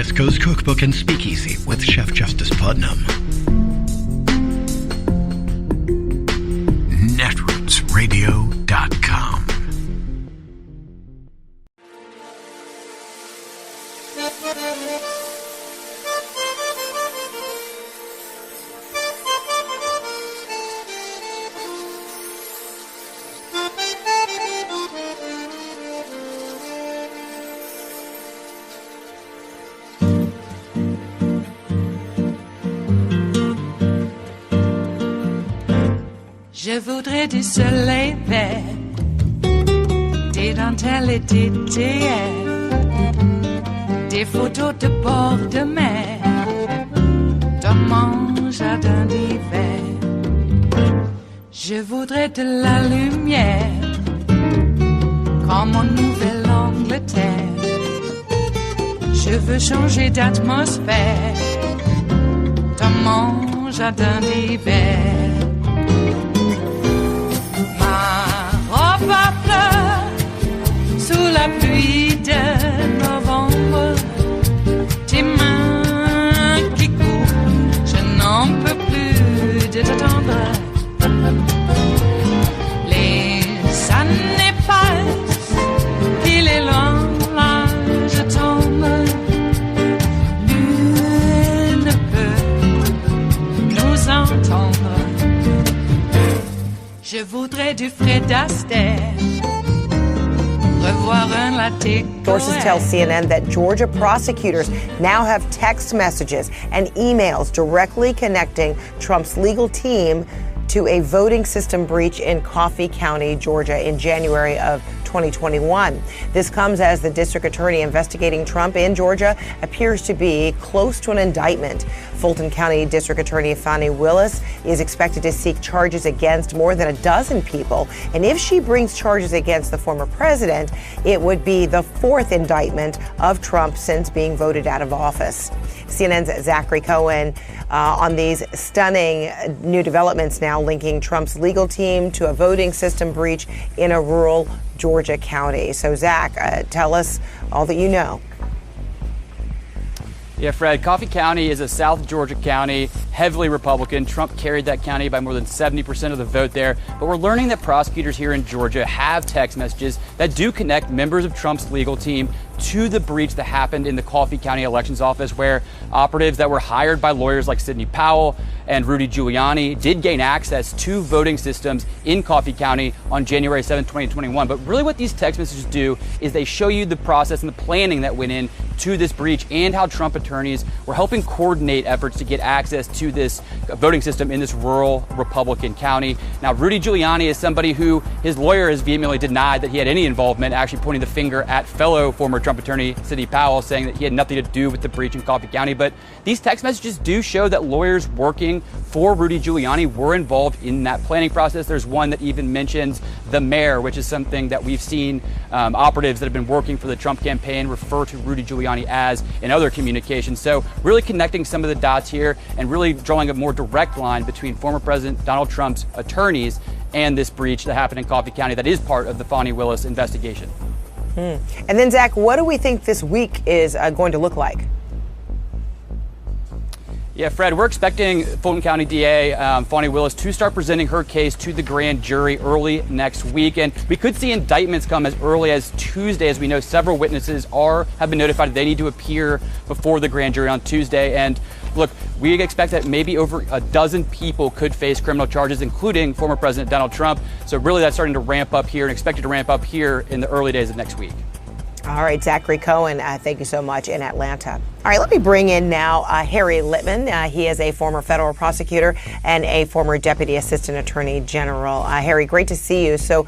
West Coast Cookbook and Speakeasy with Chef Justice Putnam. Netrootsradio.com. Je voudrais du soleil vert, des dentelles et des théières, des photos de bord de mer, dans mon jardin d'hiver. Je voudrais de la lumière, comme en Nouvelle-Angleterre. Je veux changer d'atmosphère, dans mon jardin d'hiver. Ma fleur sous la pluie de novembre, tes mains qui courent, je n'en peux plus de t'attendre. Les années passent, il est loin, là je tombe. Nul ne peut nous entendre. Je voudrais du Fred Astaire, revoir un latte. Sources tell CNN that Georgia prosecutors now have text messages and emails directly connecting Trump's legal team to a voting system breach in Coffee County, Georgia, in January of 2021. This comes as the district attorney investigating Trump in Georgia appears to be close to an indictment. Fulton County District Attorney Fani Willis is expected to seek charges against more than a dozen people. And if she brings charges against the former president, it would be the fourth indictment of Trump since being voted out of office. CNN's Zachary Cohen on these stunning new developments now linking Trump's legal team to a voting system breach in a rural Georgia county. So, Zach, tell us all that you know. Yeah, Fred, Coffee County is a South Georgia county, heavily Republican. Trump carried that county by more than 70% of the vote there. But we're learning that prosecutors here in Georgia have text messages that do connect members of Trump's legal team to the breach that happened in the Coffee County Elections Office, where operatives that were hired by lawyers like Sidney Powell and Rudy Giuliani did gain access to voting systems in Coffee County on January 7, 2021. But really what these text messages do is they show you the process and the planning that went in to this breach and how Trump attorneys were helping coordinate efforts to get access to this voting system in this rural Republican county. Now, Rudy Giuliani is somebody who his lawyer has vehemently denied that he had any involvement, actually pointing the finger at fellow former Trump attorney Sidney Powell, saying that he had nothing to do with the breach in Coffee County. But these text messages do show that lawyers working for Rudy Giuliani were involved in that planning process. There's one that even mentions the mayor, which is something that we've seen operatives that have been working for the Trump campaign refer to Rudy Giuliani as in other communications. So really connecting some of the dots here and really drawing a more direct line between former President Donald Trump's attorneys and this breach that happened in Coffee County that is part of the Fani Willis investigation. And then, Zach, what do we think this week is going to look like? Yeah, Fred, we're expecting Fulton County DA Fani Willis to start presenting her case to the grand jury early next week. And we could see indictments come as early as Tuesday. As we know, several witnesses have been notified that they need to appear before the grand jury on Tuesday. And look, we expect that maybe over a dozen people could face criminal charges, including former President Donald Trump. So really that's starting to ramp up here and expected to ramp up here in the early days of next week. All right, Zachary Cohen, thank you so much in Atlanta. All right, let me bring in now Harry Litman. He is a former federal prosecutor and a former deputy assistant attorney general. Harry, great to see you. So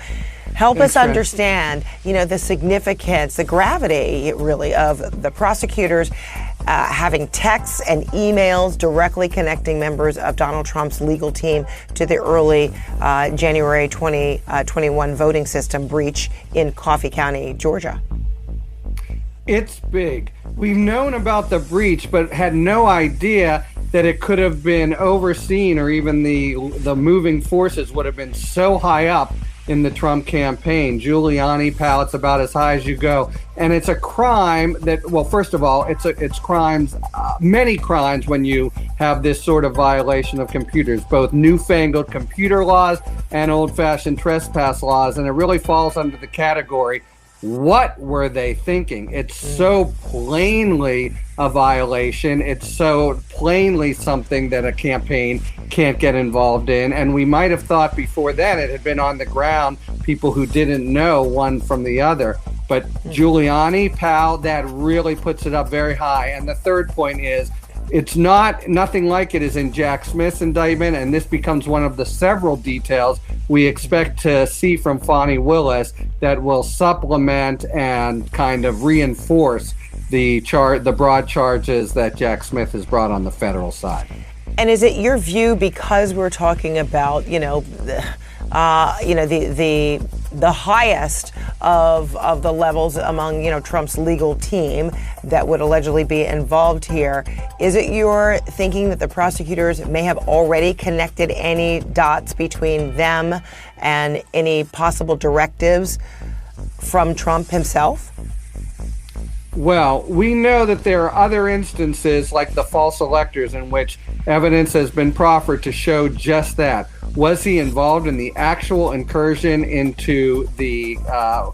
help us understand, the significance, the gravity, really, of the prosecutors having texts and emails directly connecting members of Donald Trump's legal team to the early January 2021 voting system breach in Coffee County, Georgia. It's big. We've known about the breach, but had no idea that it could have been overseen, or even the moving forces would have been so high up in the Trump campaign. Giuliani pallets about as high as you go. And it's a crime that, well, first of all, it's crimes, many crimes when you have this sort of violation of computers, both newfangled computer laws and old-fashioned trespass laws. And it really falls under the category, what were they thinking? It's so plainly a violation. It's so plainly something that a campaign can't get involved in. And we might have thought before then it had been on the ground, people who didn't know one from the other. But Giuliani, Powell, that really puts it up very high. And the third point is, it's nothing like it is in Jack Smith's indictment, and this becomes one of the several details we expect to see from Fani Willis that will supplement and kind of reinforce the broad charges that Jack Smith has brought on the federal side. And is it your view, because we're talking about, the highest of the levels among, Trump's legal team that would allegedly be involved here, is it your thinking that the prosecutors may have already connected any dots between them and any possible directives from Trump himself? Well, we know that there are other instances like the false electors in which evidence has been proffered to show just that. Was he involved in the actual incursion into the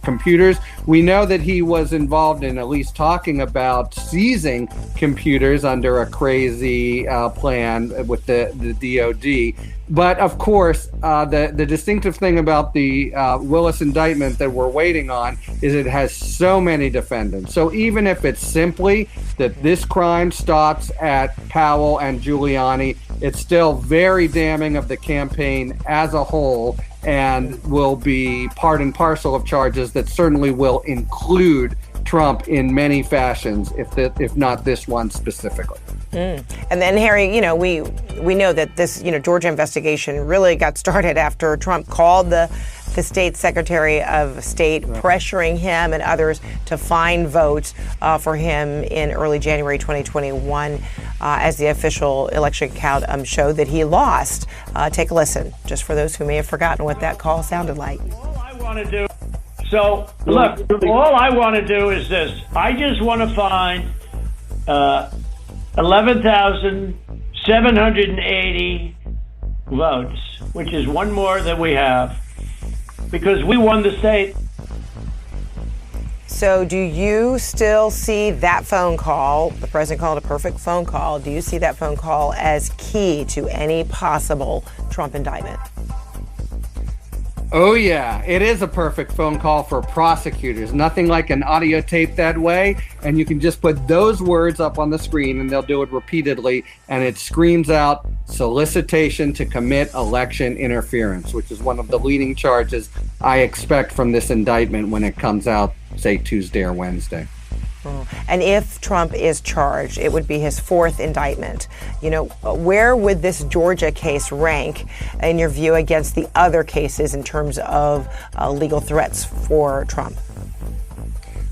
computers? We know that he was involved in at least talking about seizing computers under a crazy plan with the DOD. But of course, the distinctive thing about the Willis indictment that we're waiting on is it has so many defendants. So even if it's simply that this crime stops at Powell and Giuliani, it's still very damning of the campaign as a whole and will be part and parcel of charges that certainly will include Trump in many fashions, if not this one specifically. And then, Harry, we know that this, Georgia investigation really got started after Trump called the state secretary of state, pressuring him and others to find votes for him in early January 2021, as the official election count showed that he lost. Take a listen, just for those who may have forgotten what that call sounded like. All I want to do, all I want to do is this. I just want to find 11,780 votes, which is one more than we have, because we won the state. So do you still see that phone call, the president called a perfect phone call, do you see that phone call as key to any possible Trump indictment? Oh, yeah, it is a perfect phone call for prosecutors. Nothing like an audio tape that way. And you can just put those words up on the screen and they'll do it repeatedly. And it screams out solicitation to commit election interference, which is one of the leading charges I expect from this indictment when it comes out, say, Tuesday or Wednesday. And if Trump is charged, it would be his fourth indictment. Where would this Georgia case rank, in your view, against the other cases in terms of legal threats for Trump?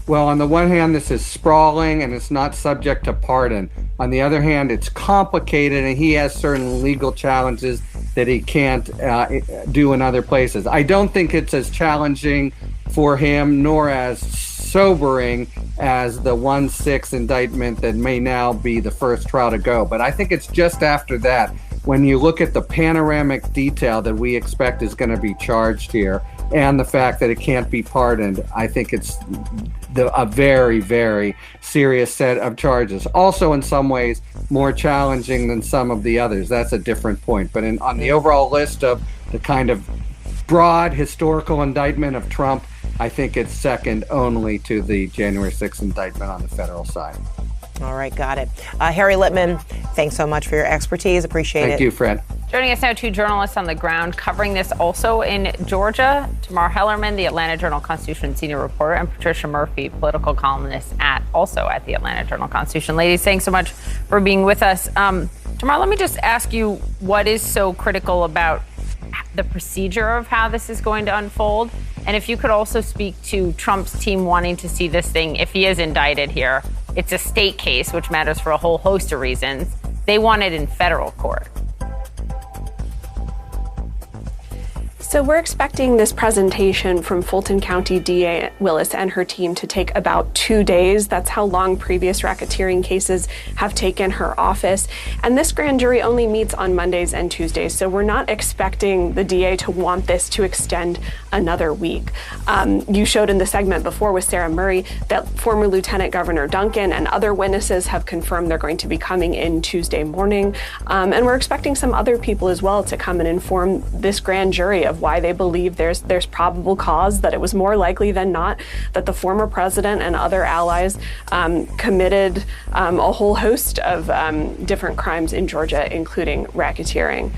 Well, on the one hand, this is sprawling and it's not subject to pardon. On the other hand, it's complicated and he has certain legal challenges that he can't do in other places. I don't think it's as challenging for him nor as sobering as the 1-6 indictment that may now be the first trial to go. But I think it's just after that, when you look at the panoramic detail that we expect is going to be charged here and the fact that it can't be pardoned, I think it's a very, very serious set of charges. Also, in some ways, more challenging than some of the others. That's a different point. But on the overall list of the kind of broad historical indictment of Trump, I think it's second only to the January 6th indictment on the federal side. All right, got it. Harry Littman, thanks so much for your expertise. Appreciate it. Thank you, Fred. Joining us now, two journalists on the ground covering this also in Georgia. Tamar Hellerman, the Atlanta Journal-Constitution senior reporter, and Patricia Murphy, political columnist also at the Atlanta Journal-Constitution. Ladies, thanks so much for being with us. Tamar, let me just ask you what is so critical about the procedure of how this is going to unfold. And if you could also speak to Trump's team wanting to see this thing, if he is indicted here, it's a state case, which matters for a whole host of reasons. They want it in federal court. So we're expecting this presentation from Fulton County DA Willis and her team to take about 2 days. That's how long previous racketeering cases have taken her office. And this grand jury only meets on Mondays and Tuesdays, so we're not expecting the DA to want this to extend another week. You showed in the segment before with Sarah Murray that former Lieutenant Governor Duncan and other witnesses have confirmed they're going to be coming in Tuesday morning. And we're expecting some other people as well to come and inform this grand jury of why they believe there's probable cause, that it was more likely than not that the former president and other allies committed a whole host of different crimes in Georgia, including racketeering.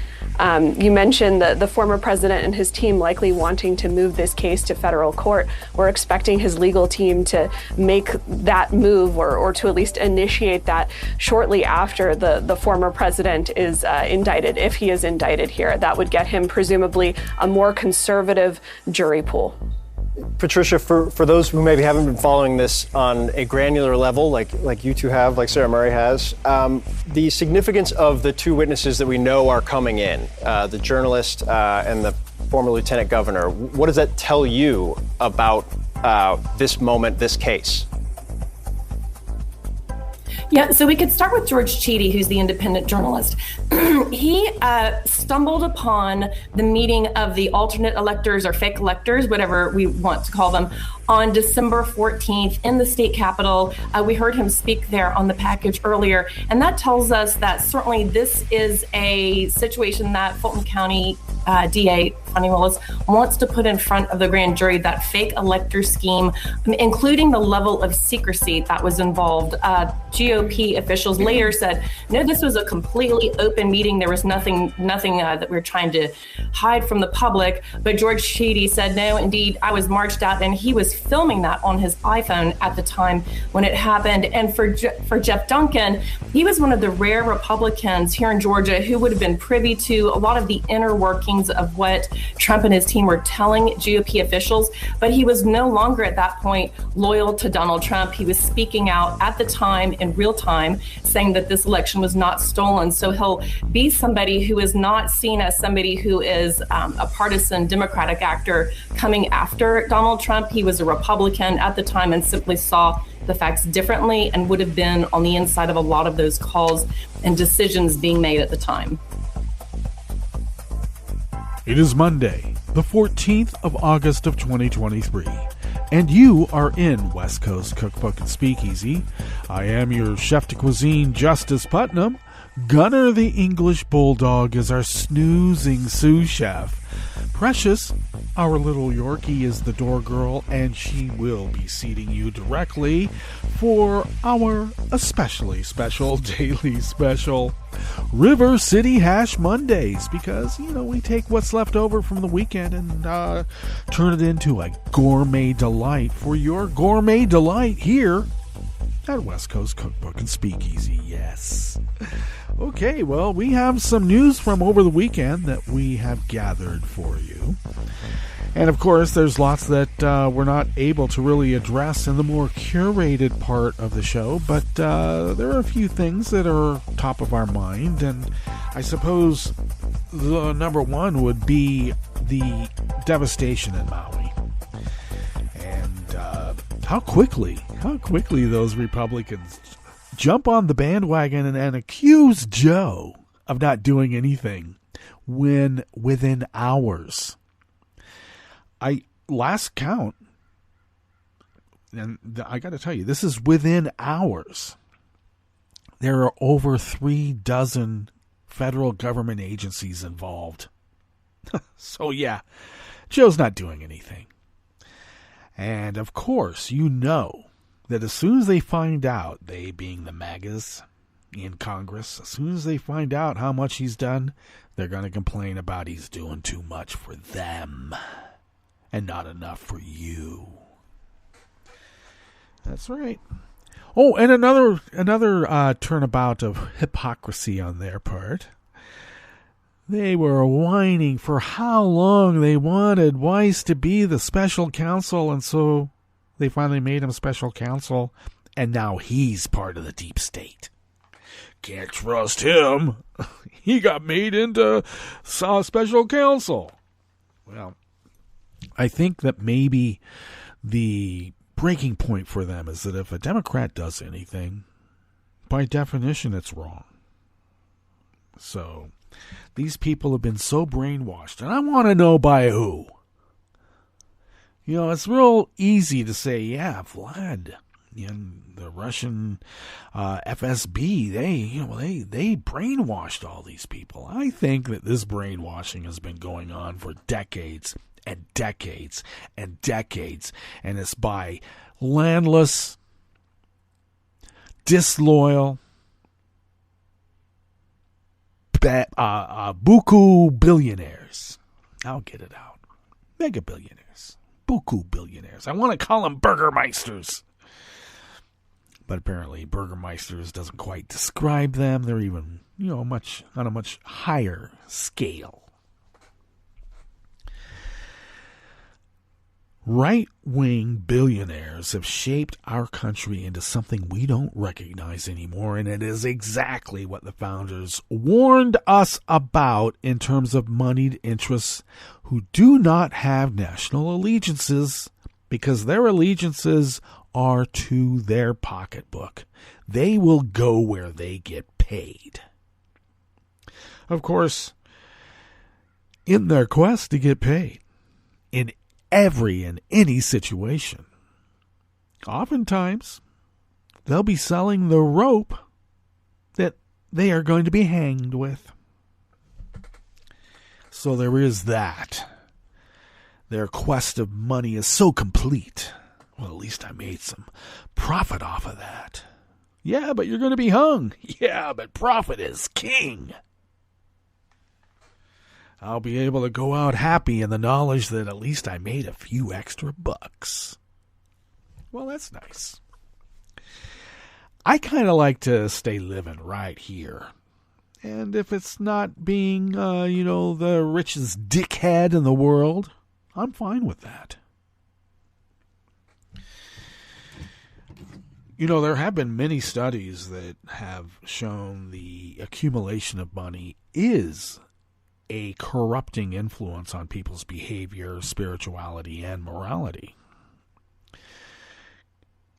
You mentioned the former president and his team likely wanting to move this case to federal court. We're expecting his legal team to make that move or to at least initiate that shortly after the former president is indicted. If he is indicted here, that would get him presumably a more conservative jury pool. Patricia, for those who maybe haven't been following this on a granular level, like you two have, like Sarah Murray has, the significance of the two witnesses that we know are coming in, the journalist and the former lieutenant governor, what does that tell you about this moment, this case? Yeah, so we could start with George Cheedy, who's the independent journalist. He stumbled upon the meeting of the alternate electors or fake electors, whatever we want to call them, on December 14th in the state capitol. We heard him speak there on the package earlier, and that tells us that certainly this is a situation that Fulton County DA Fonnie Willis wants to put in front of the grand jury, that fake elector scheme, including the level of secrecy that was involved. GOP officials later said, no, this was a completely open meeting. There was nothing that we were trying to hide from the public. But George Cheedy said, no, indeed, I was marched out, and he was filming that on his iPhone at the time when it happened. And for Jeff Duncan, he was one of the rare Republicans here in Georgia who would have been privy to a lot of the inner workings of what Trump and his team were telling GOP officials, but he was no longer at that point loyal to Donald Trump. He was speaking out at the time in real time, saying that this election was not stolen. So he'll be somebody who is not seen as somebody who is a partisan Democratic actor coming after Donald Trump. He was a Republican at the time and simply saw the facts differently and would have been on the inside of a lot of those calls and decisions being made at the time. It is Monday, the 14th of August of 2023, and you are in West Coast Cookbook and Speakeasy. I am your chef de cuisine, Justice Putnam. Gunner the English Bulldog is our snoozing sous chef. Precious, our little Yorkie, is the door girl, and she will be seating you directly for our especially special daily special River City Hash Mondays, because, we take what's left over from the weekend and turn it into a gourmet delight for your gourmet delight here at West Coast Cookbook and Speakeasy. Yes. Okay, well, we have some news from over the weekend that we have gathered for you. And, of course, there's lots that we're not able to really address in the more curated part of the show, but there are a few things that are top of our mind, and I suppose the number one would be the devastation in Maui. And how quickly those Republicans jump on the bandwagon and accuse Joe of not doing anything when within hours. Last count, and I got to tell you, this is within hours. There are over 36 federal government agencies involved. So yeah, Joe's not doing anything. And of course, that as soon as they find out, they being the MAGAs in Congress, as soon as they find out how much he's done, they're going to complain about he's doing too much for them and not enough for you. That's right. Oh, and another turnabout of hypocrisy on their part. They were whining for how long they wanted Weiss to be the special counsel, and so they finally made him special counsel, and now he's part of the deep state. Can't trust him. He got made into special counsel. Well, I think that maybe the breaking point for them is that if a Democrat does anything, by definition, it's wrong. So these people have been so brainwashed, and I want to know by who. You know, it's real easy to say, yeah, Vlad and the Russian FSB, they brainwashed all these people. I think that this brainwashing has been going on for decades and decades and decades, and it's by landless, disloyal, buku billionaires. I'll get it out. Mega billionaires. Buku billionaires. I want to call them Burgermeisters. But apparently Burgermeisters doesn't quite describe them. They're even, on a much higher scale. Right-wing billionaires have shaped our country into something we don't recognize anymore, and it is exactly what the founders warned us about in terms of moneyed interests who do not have national allegiances, because their allegiances are to their pocketbook. They will go where they get paid. Of course, in their quest to get paid, in every and any situation, oftentimes they'll be selling the rope that they are going to be hanged with. So there is that. Their quest of money is so complete. Well, at least I made some profit off of that. Yeah, but you're going to be hung. Yeah, but profit is king. I'll be able to go out happy in the knowledge that at least I made a few extra bucks. Well, that's nice. I kind of like to stay living right here. And if it's not being, the richest dickhead in the world, I'm fine with that. There have been many studies that have shown the accumulation of money is a corrupting influence on people's behavior, spirituality, and morality.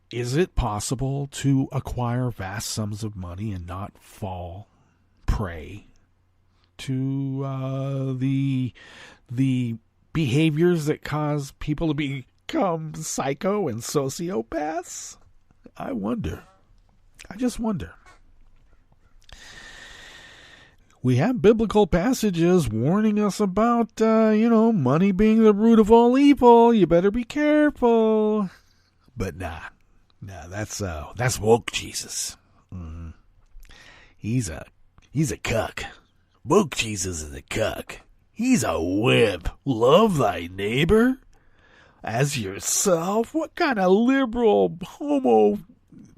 Is it possible to acquire vast sums of money and not fall prey to the behaviors that cause people to become psycho and sociopaths? I wonder. I just wonder. We have biblical passages warning us about, money being the root of all evil. You better be careful. But nah, that's woke Jesus. Mm-hmm. He's a cuck. Woke Jesus is a cuck. He's a wimp. Love thy neighbor as yourself. What kind of liberal homo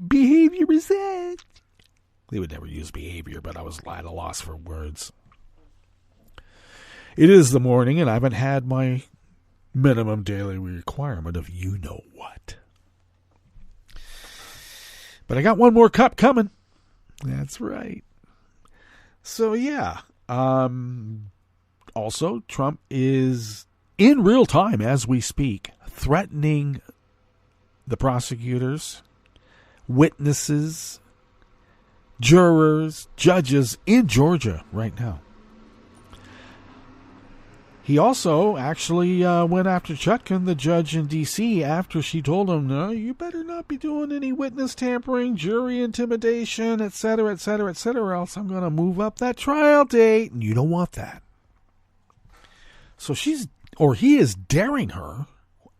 behavior is that? They would never use behavior, but I was at a loss for words. It is the morning, and I haven't had my minimum daily requirement of you-know-what. But I got one more cup coming. That's right. So, yeah. Also, Trump is, in real time as we speak, threatening the prosecutors, witnesses, jurors, judges in Georgia right now. He also actually went after Chutkan, the judge in D.C., after she told him, no, you better not be doing any witness tampering, jury intimidation, etc., etc., etc., else I'm going to move up that trial date, and you don't want that. So he is daring her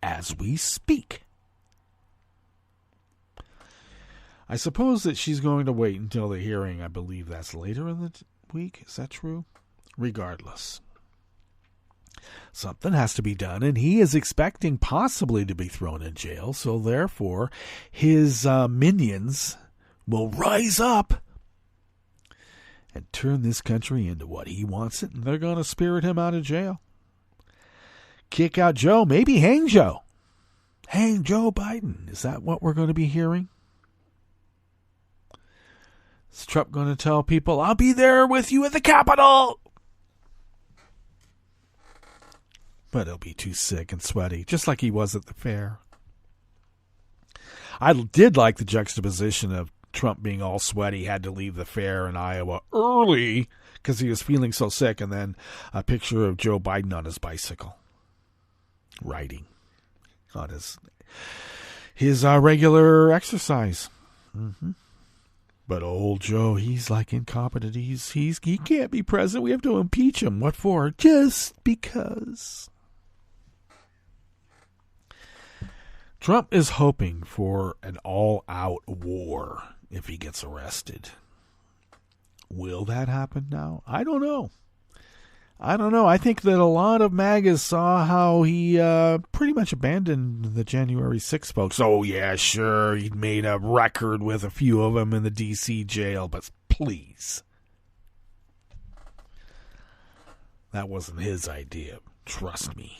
as we speak. I suppose that she's going to wait until the hearing. I believe that's later in the week. Is that true? Regardless, something has to be done, and he is expecting possibly to be thrown in jail. So therefore, his minions will rise up and turn this country into what he wants it, and they're going to spirit him out of jail. Kick out Joe, maybe hang Joe. Hang Joe Biden. Is that what we're going to be hearing? Is Trump going to tell people, I'll be there with you at the Capitol? But he'll be too sick and sweaty, just like he was at the fair. I did like the juxtaposition of Trump being all sweaty, had to leave the fair in Iowa early because he was feeling so sick, and then a picture of Joe Biden on his bicycle, riding on his regular exercise. Mm-hmm. But old Joe, he's like incompetent. He can't be president. We have to impeach him. What for? Just because. Trump is hoping for an all-out war if he gets arrested. Will that happen now? I don't know. I think that a lot of MAGAs saw how he pretty much abandoned the January 6th folks. Oh, yeah, sure, he'd made a record with a few of them in the D.C. jail, but please. That wasn't his idea. Trust me.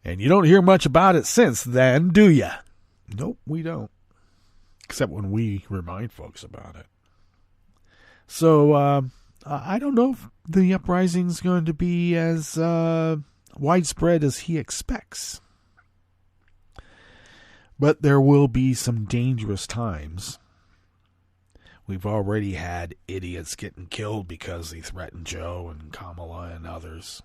And you don't hear much about it since then, do you? Nope, we don't. Except when we remind folks about it. So, I don't know if the uprising's going to be as widespread as he expects. But there will be some dangerous times. We've already had idiots getting killed because they threatened Joe and Kamala and others.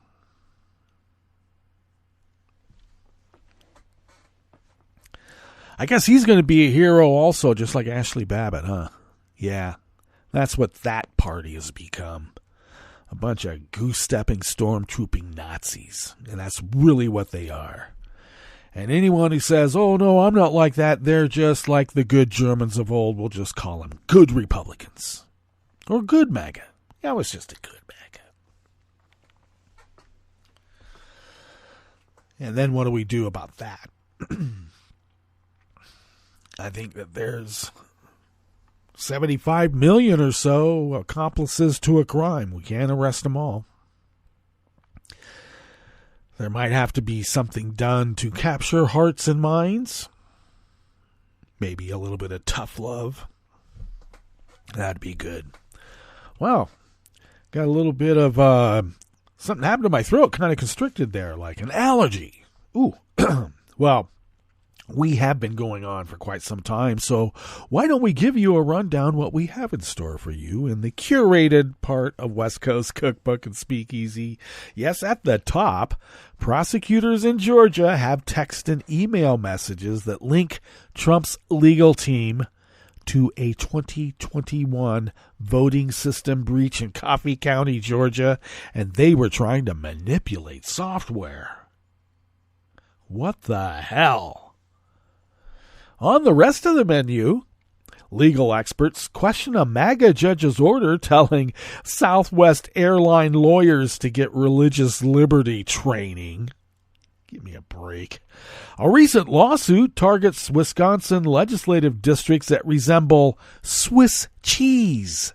I guess he's going to be a hero also, just like Ashley Babbitt, huh? Yeah, that's what that party has become. A bunch of goose-stepping, stormtrooping Nazis. And that's really what they are. And anyone who says, oh, no, I'm not like that, they're just like the good Germans of old, we'll just call them good Republicans. Or good MAGA. That was just a good MAGA. And then what do we do about that? I think that there's 75 million or so accomplices to a crime. We can't arrest them all. There might have to be something done to capture hearts and minds. Maybe a little bit of tough love. That'd be good. Well, got a little bit of something happened to my throat, kind of constricted there, like an allergy. Ooh, well, we have been going on for quite some time, so why don't we give you a rundown what we have in store for you in the curated part of West Coast Cookbook and Speakeasy. Yes, at the top, prosecutors in Georgia have text and email messages that link Trump's legal team to a 2021 voting system breach in Coffee County, Georgia, and they were trying to manipulate software. What the hell? On the rest of the menu, legal experts question a MAGA judge's order telling Southwest airline lawyers to get religious liberty training. Give me a break. A recent lawsuit targets Wisconsin legislative districts that resemble Swiss cheese.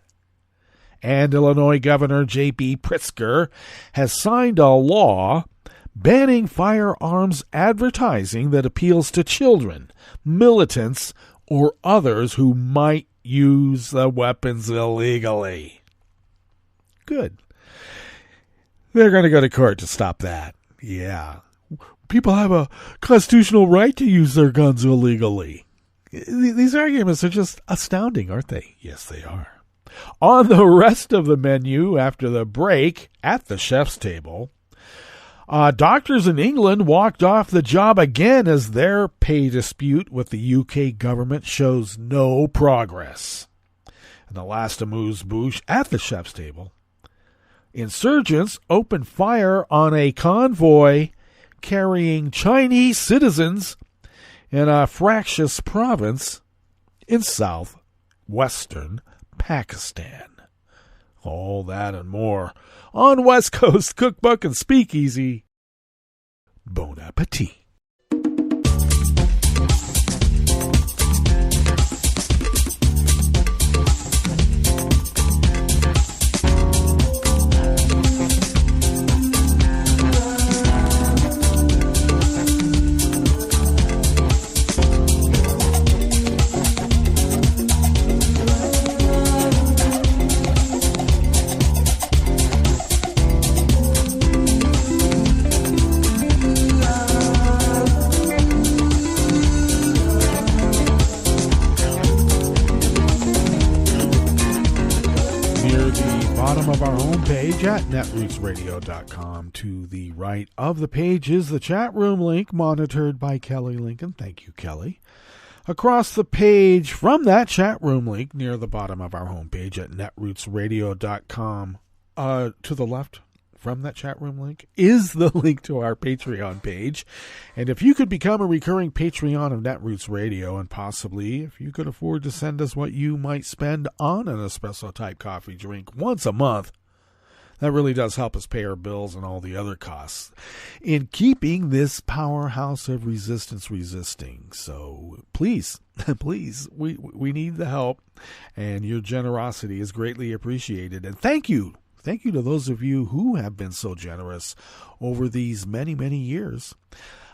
And Illinois Governor J.B. Pritzker has signed a law banning firearms advertising that appeals to children, militants, or others who might use the weapons illegally. Good. They're going to go to court to stop that. Yeah. People have a constitutional right to use their guns illegally. These arguments are just astounding, aren't they? Yes, they are. On the rest of the menu after the break at the chef's table, doctors in England walked off the job again as their pay dispute with the UK government shows no progress. And the last amuse-bouche at the chef's table, insurgents opened fire on a convoy carrying Chinese citizens in a fractious province in southwestern Pakistan. All that and more on West Coast Cookbook and Speakeasy. Bon appetit. bottom of our homepage at netrootsradio.com. To the right of the page is the chat room link, monitored by Kelly Lincoln. Thank you, Kelly. Across the page from that chat room link near the bottom of our homepage at netrootsradio.com, to the left from that chat room link is the link to our Patreon page. And if you could become a recurring Patreon of Netroots Radio, and possibly if you could afford to send us what you might spend on an espresso type coffee drink once a month, that really does help us pay our bills and all the other costs in keeping this powerhouse of resistance resisting. So please, we need the help, and your generosity is greatly appreciated. And thank you. Thank you to those of you who have been so generous over these many, many years,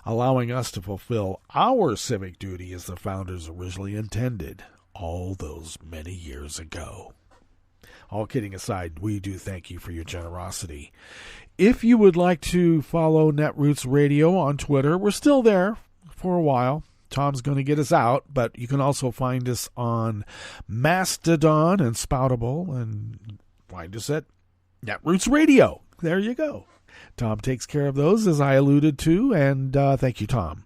allowing us to fulfill our civic duty as the founders originally intended all those many years ago. All kidding aside, we do thank you for your generosity. If you would like to follow Netroots Radio on Twitter, we're still there for a while. Tom's going to get us out, but you can also find us on Mastodon and Spoutable, and find us at Netroots Radio. There you go. Tom takes care of those, as I alluded to, and thank you, Tom.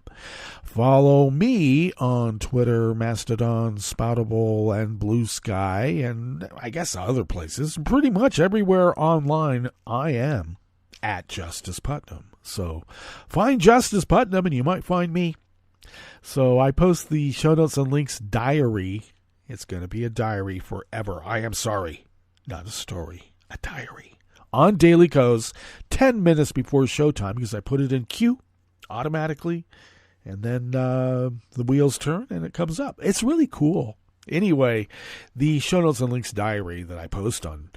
Follow me on Twitter, Mastodon, Spoutable, and Blue Sky, and I guess other places. Pretty much everywhere online I am at Justice Putnam. So find Justice Putnam and you might find me. So I post the show notes and links diary. It's going to be a diary forever. I am sorry. Not a story. A diary. On Daily Co's 10 minutes before showtime, because I put it in queue automatically. And then the wheels turn and it comes up. It's really cool. Anyway, the show notes and links diary that I post on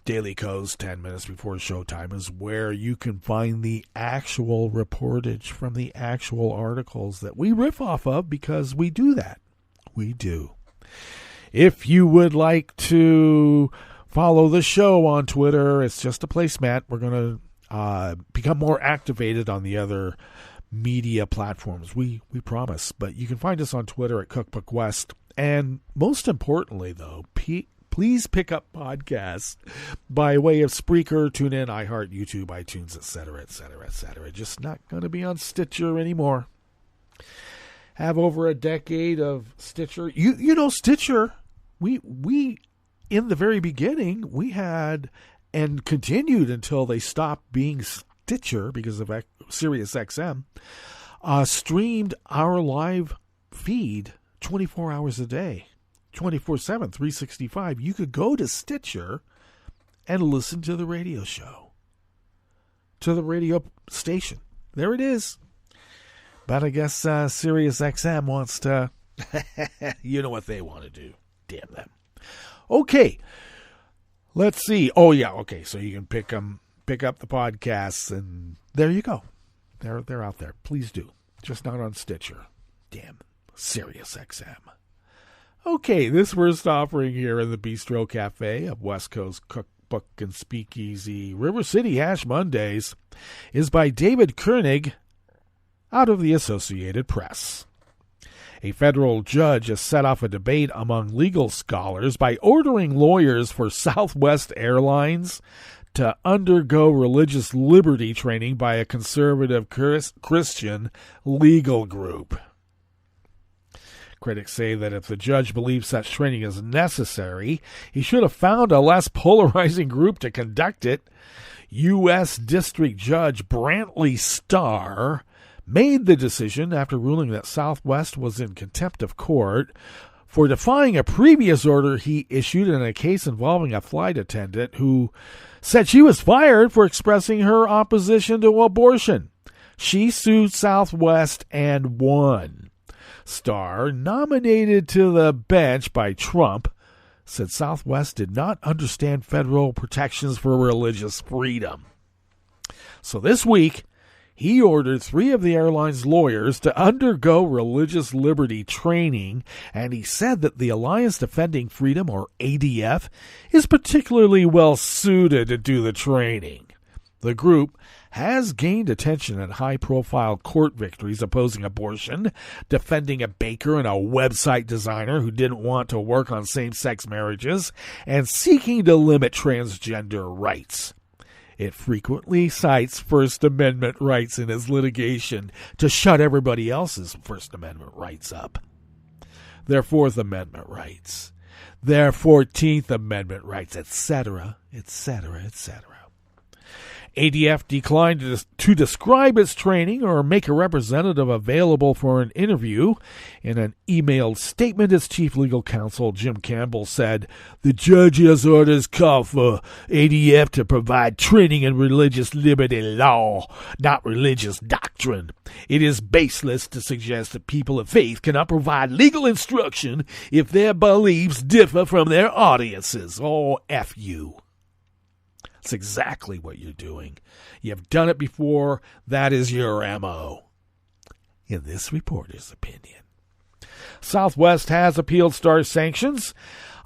Daily Co's 10 minutes before showtime is where you can find the actual reportage from the actual articles that we riff off of, because we do that. We do. If you would like to follow the show on Twitter, it's just a placemat. We're going to become more activated on the other media platforms. We promise. But you can find us on Twitter at Cookbook West. And most importantly, though, please pick up podcasts by way of Spreaker, TuneIn, iHeart, YouTube, iTunes, etc., etc., etc. Just not going to be on Stitcher anymore. Have over a decade of Stitcher. You know, Stitcher, we in the very beginning, we had, and continued until they stopped being Stitcher because of Sirius XM, streamed our live feed 24 hours a day, 24/7, 365. You could go to Stitcher and listen to the radio show, to the radio station. There it is. But I guess Sirius XM wants to, you know what they want to do. Damn them. Okay, let's see. Oh yeah, okay. So you can pick up the podcasts, and there you go. They're out there. Please do. Just not on Stitcher. Damn, Sirius XM. Okay, this first offering here in the Bistro Cafe of West Coast Cookbook and Speakeasy River City Hash Mondays is by David Koenig, out of the Associated Press. A federal judge has set off a debate among legal scholars by ordering lawyers for Southwest Airlines to undergo religious liberty training by a conservative Christian legal group. Critics say that if the judge believes such training is necessary, he should have found a less polarizing group to conduct it. U.S. District Judge Brantley Starr made the decision after ruling that Southwest was in contempt of court for defying a previous order he issued in a case involving a flight attendant who said she was fired for expressing her opposition to abortion. She sued Southwest and won. Starr, nominated to the bench by Trump, said Southwest did not understand federal protections for religious freedom. So this week, he ordered 3 of the airline's lawyers to undergo religious liberty training, and he said that the Alliance Defending Freedom, or ADF, is particularly well suited to do the training. The group has gained attention at high-profile court victories opposing abortion, defending a baker and a website designer who didn't want to work on same-sex marriages, and seeking to limit transgender rights. It frequently cites First Amendment rights in its litigation to shut everybody else's First Amendment rights up. Their Fourth Amendment rights, their 14th Amendment rights, etc., etc., etc. ADF declined to describe its training or make a representative available for an interview. In an emailed statement, its chief legal counsel, Jim Campbell, said, "The judge's orders call for ADF to provide training in religious liberty law, not religious doctrine. It is baseless to suggest that people of faith cannot provide legal instruction if their beliefs differ from their audiences." Oh, F you. That's exactly what you're doing. You've done it before. That is your MO. In this reporter's opinion. Southwest has appealed Star's sanctions,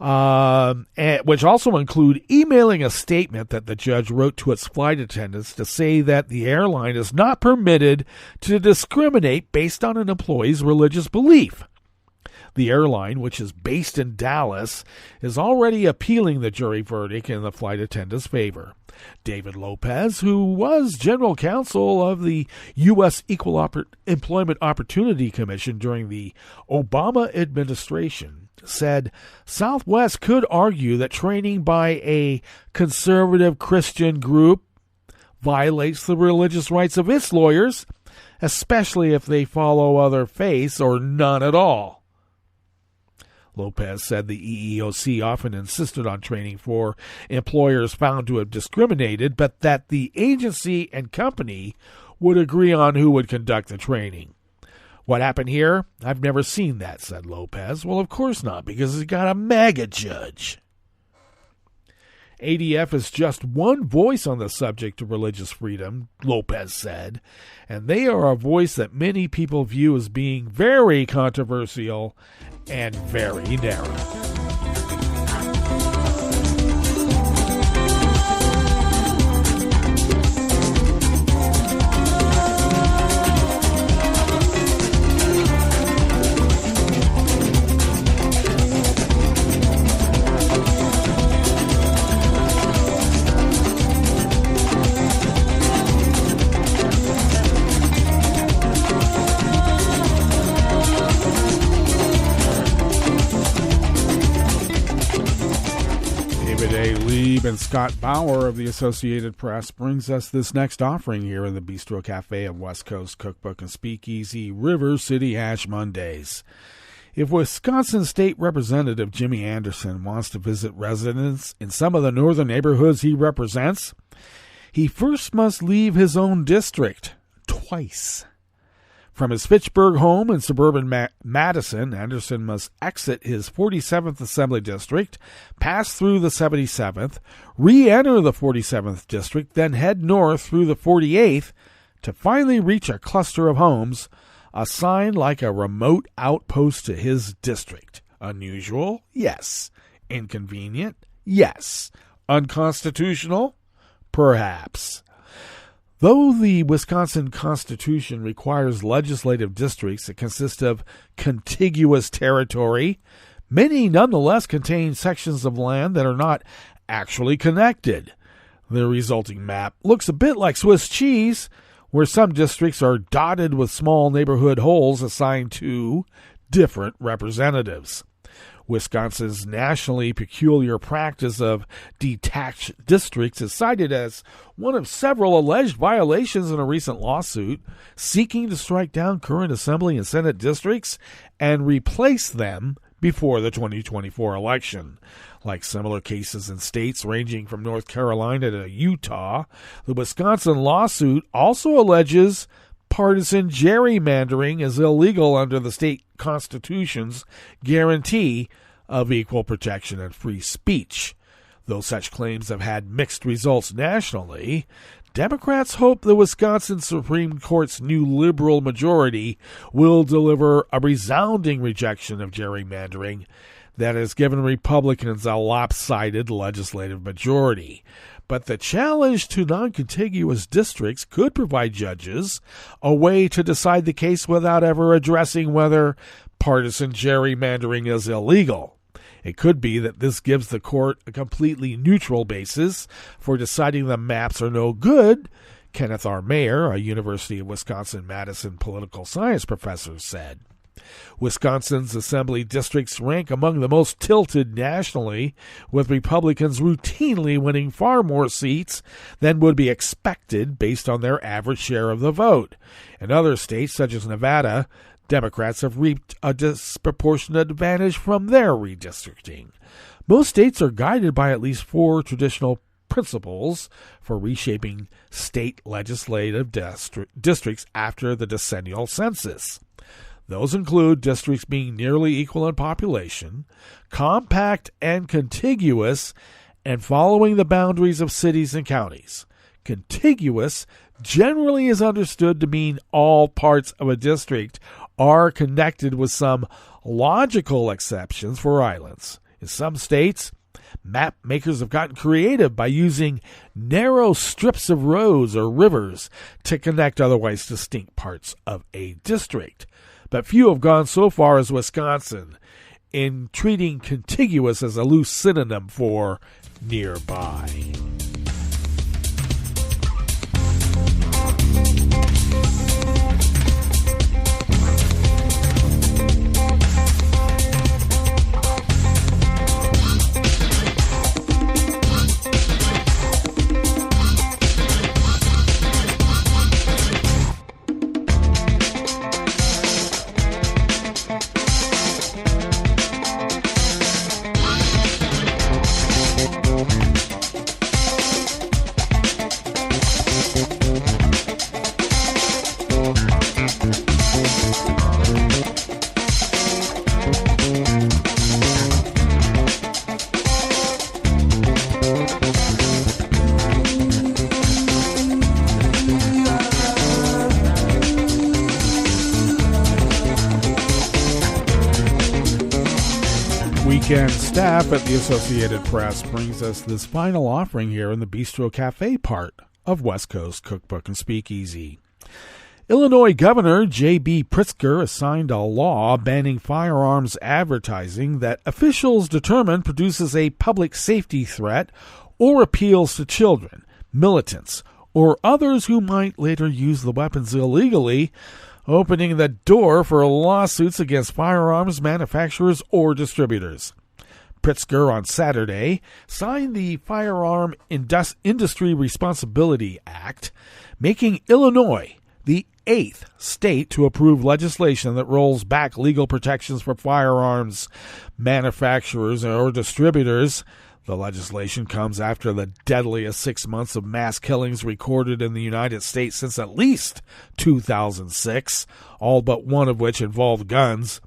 which also include emailing a statement that the judge wrote to its flight attendants to say that the airline is not permitted to discriminate based on an employee's religious belief. The airline, which is based in Dallas, is already appealing the jury verdict in the flight attendants' favor. David Lopez, who was general counsel of the U.S. Equal Employment Opportunity Commission during the Obama administration, said Southwest could argue that training by a conservative Christian group violates the religious rights of its lawyers, especially if they follow other faiths or none at all. Lopez said the EEOC often insisted on training for employers found to have discriminated, but that the agency and company would agree on who would conduct the training. What happened here? I've never seen that, said Lopez. Well, of course not, because it's got a MAGA judge. ADF is just one voice on the subject of religious freedom, Lopez said, and they are a voice that many people view as being very controversial and very narrow. And Scott Bauer of the Associated Press brings us this next offering here in the Bistro Cafe of West Coast Cookbook and Speakeasy, River City Hash Mondays. If Wisconsin State Representative Jimmy Anderson wants to visit residents in some of the northern neighborhoods he represents, he first must leave his own district twice. From his Fitchburg home in suburban Madison, Anderson must exit his 47th Assembly District, pass through the 77th, re-enter the 47th District, then head north through the 48th to finally reach a cluster of homes assigned like a remote outpost to his district. Unusual? Yes. Inconvenient? Yes. Unconstitutional? Perhaps. Though the Wisconsin Constitution requires legislative districts that consist of contiguous territory, many nonetheless contain sections of land that are not actually connected. The resulting map looks a bit like Swiss cheese, where some districts are dotted with small neighborhood holes assigned to different representatives. Wisconsin's nationally peculiar practice of detached districts is cited as one of several alleged violations in a recent lawsuit seeking to strike down current Assembly and Senate districts and replace them before the 2024 election. Like similar cases in states ranging from North Carolina to Utah, the Wisconsin lawsuit also alleges partisan gerrymandering is illegal under the state constitution's guarantee of equal protection and free speech. Though such claims have had mixed results nationally, Democrats hope the Wisconsin Supreme Court's new liberal majority will deliver a resounding rejection of gerrymandering that has given Republicans a lopsided legislative majority. But the challenge to non-contiguous districts could provide judges a way to decide the case without ever addressing whether partisan gerrymandering is illegal. It could be that this gives the court a completely neutral basis for deciding the maps are no good, Kenneth R. Mayer, a University of Wisconsin-Madison political science professor, said. Wisconsin's assembly districts rank among the most tilted nationally, with Republicans routinely winning far more seats than would be expected based on their average share of the vote. In other states, such as Nevada, Democrats have reaped a disproportionate advantage from their redistricting. Most states are guided by at least 4 traditional principles for reshaping state legislative districts after the decennial census. Those include districts being nearly equal in population, compact and contiguous, and following the boundaries of cities and counties. Contiguous generally is understood to mean all parts of a district are connected, with some logical exceptions for islands. In some states, map makers have gotten creative by using narrow strips of roads or rivers to connect otherwise distinct parts of a district. But few have gone so far as Wisconsin in treating contiguous as a loose synonym for nearby. Weekend staff at the Associated Press brings us this final offering here in the Bistro Cafe part of West Coast Cookbook and Speakeasy. Illinois Governor J.B. Pritzker has signed a law banning firearms advertising that officials determine produces a public safety threat or appeals to children, militants, or others who might later use the weapons illegally, opening the door for lawsuits against firearms manufacturers or distributors. Pritzker on Saturday signed the Firearm Industry Responsibility Act, making Illinois the 8th state to approve legislation that rolls back legal protections for firearms manufacturers or distributors. The legislation comes after the deadliest 6 months of mass killings recorded in the United States since at least 2006, all but one of which involved guns.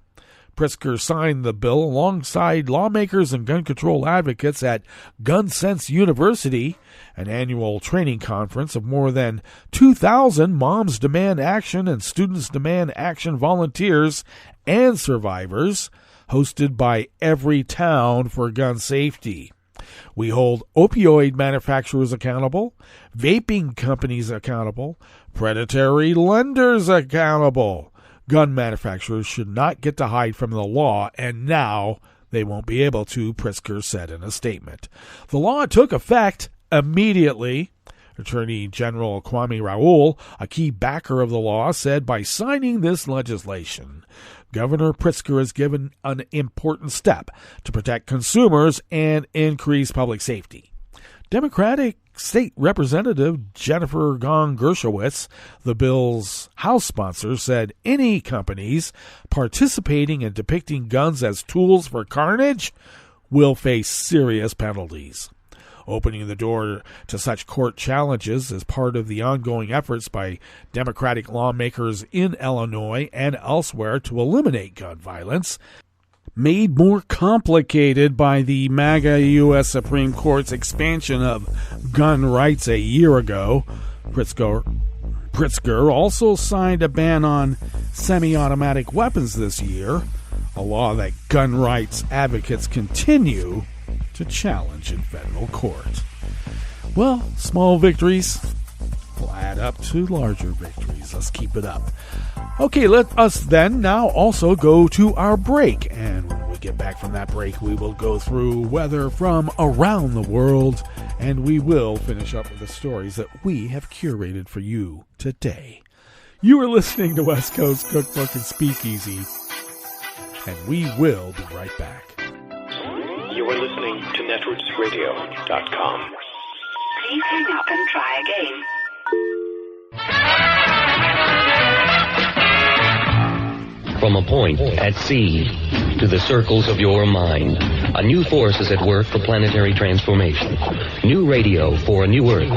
Pritzker signed the bill alongside lawmakers and gun control advocates at Gun Sense University, an annual training conference of more than 2,000 Moms Demand Action and Students Demand Action volunteers and survivors, hosted by Every Town for Gun Safety. We hold opioid manufacturers accountable, vaping companies accountable, predatory lenders accountable. Gun manufacturers should not get to hide from the law, and now they won't be able to, Pritzker said in a statement. The law took effect immediately. Attorney General Kwame Raoul, a key backer of the law, said by signing this legislation, Governor Pritzker has given an important step to protect consumers and increase public safety. Democratic State Representative Jennifer Gong Gershowitz, the bill's House sponsor, said any companies participating in depicting guns as tools for carnage will face serious penalties. Opening the door to such court challenges is part of the ongoing efforts by Democratic lawmakers in Illinois and elsewhere to eliminate gun violence, made more complicated by the MAGA U.S. Supreme Court's expansion of gun rights a year ago. Pritzker also signed a ban on semi-automatic weapons this year, a law that gun rights advocates continue to challenge in federal court. Well, small victories will add up to larger victories. Let's keep it up. Okay, let us then now also go to our break. And when we get back from that break, we will go through weather from around the world, and we will finish up with the stories that we have curated for you today. You are listening to West Coast Cookbook and Speakeasy, and we will be right back. You are listening to netrootsradio.com. Please hang up and try again. From a point at sea to the circles of your mind, a new force is at work for planetary transformation. New radio for a new Earth.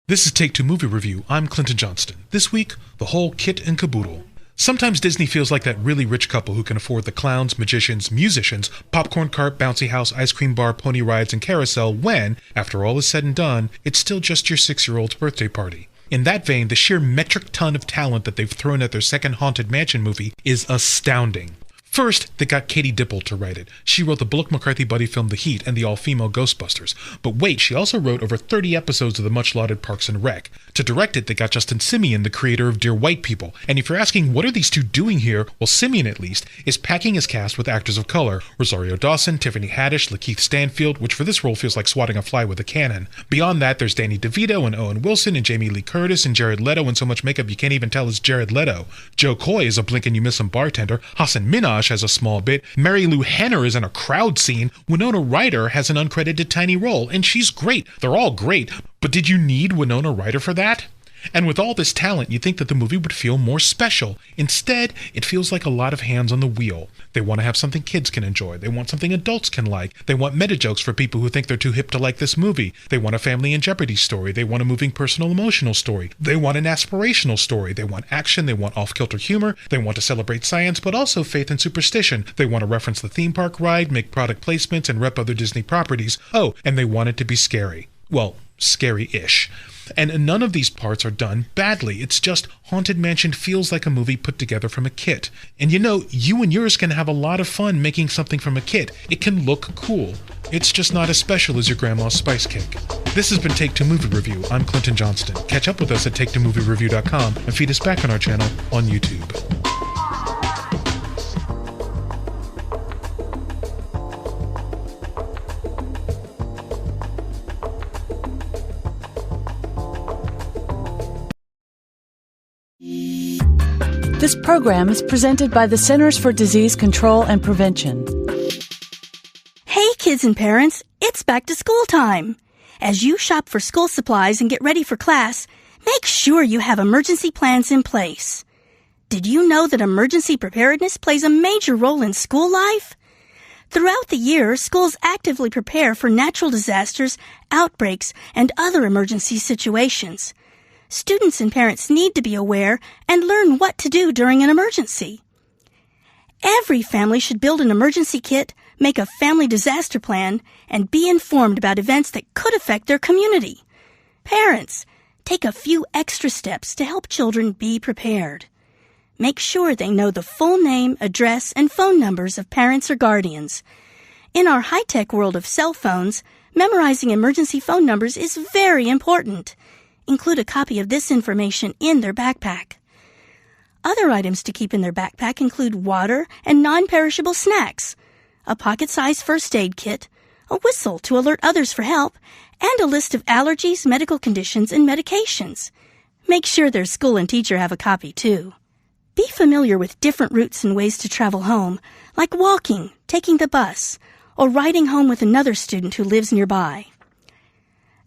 This is Take Two Movie Review. I'm Clinton Johnston. This week, the whole kit and caboodle. Sometimes Disney feels like that really rich couple who can afford the clowns, magicians, musicians, popcorn cart, bouncy house, ice cream bar, pony rides, and carousel when, after all is said and done, it's still just your 6-year-old's birthday party. In that vein, the sheer metric ton of talent that they've thrown at their second Haunted Mansion movie is astounding. First, they got Katie Dippold to write it. She wrote the Bullock-McCarthy buddy film The Heat and the all-female Ghostbusters. But wait, she also wrote over 30 episodes of the much-lauded Parks and Rec. To direct it, they got Justin Simien, the creator of Dear White People. And if you're asking, what are these two doing here? Well, Simien, at least, is packing his cast with actors of color. Rosario Dawson, Tiffany Haddish, Lakeith Stanfield, which for this role feels like swatting a fly with a cannon. Beyond that, there's Danny DeVito and Owen Wilson and Jamie Lee Curtis and Jared Leto and so much makeup you can't even tell it's Jared Leto. Joe Coy is a blink-and-you-miss-him bartender. Hassan Minhaj has a small bit. Mary Lou Henner is in a crowd scene. Winona Ryder has an uncredited tiny role, and she's great. They're all great. But did you need Winona Ryder for that? And with all this talent, you'd think that the movie would feel more special. Instead, it feels like a lot of hands on the wheel. They want to have something kids can enjoy. They want something adults can like. They want meta jokes for people who think they're too hip to like this movie. They want a family in jeopardy story. They want a moving personal emotional story. They want an aspirational story. They want action. They want off-kilter humor. They want to celebrate science, but also faith and superstition. They want to reference the theme park ride, make product placements, and rep other Disney properties. Oh, and they want it to be scary. Well, scary-ish. And none of these parts are done badly. It's just Haunted Mansion feels like a movie put together from a kit. And you know, you and yours can have a lot of fun making something from a kit. It can look cool. It's just not as special as your grandma's spice cake. This has been Take Two Movie Review. I'm Clinton Johnston. Catch up with us at TakeTwoMovieReview.com and feed us back on our channel on YouTube. This program is presented by the Centers for Disease Control and Prevention. Hey kids and parents, it's back to school time. As you shop for school supplies and get ready for class, make sure you have emergency plans in place. Did you know that emergency preparedness plays a major role in school life? Throughout the year, schools actively prepare for natural disasters, outbreaks, and other emergency situations. Students and parents need to be aware and learn what to do during an emergency. Every family should build an emergency kit, make a family disaster plan, and be informed about events that could affect their community. Parents, take a few extra steps to help children be prepared. Make sure they know the full name, address, and phone numbers of parents or guardians. In our high-tech world of cell phones, memorizing emergency phone numbers is very important. Include a copy of this information in their backpack. Other items to keep in their backpack include water and non-perishable snacks, a pocket-sized first aid kit, a whistle to alert others for help, and a list of allergies, medical conditions, and medications. Make sure their school and teacher have a copy, too. Be familiar with different routes and ways to travel home, like walking, taking the bus, or riding home with another student who lives nearby.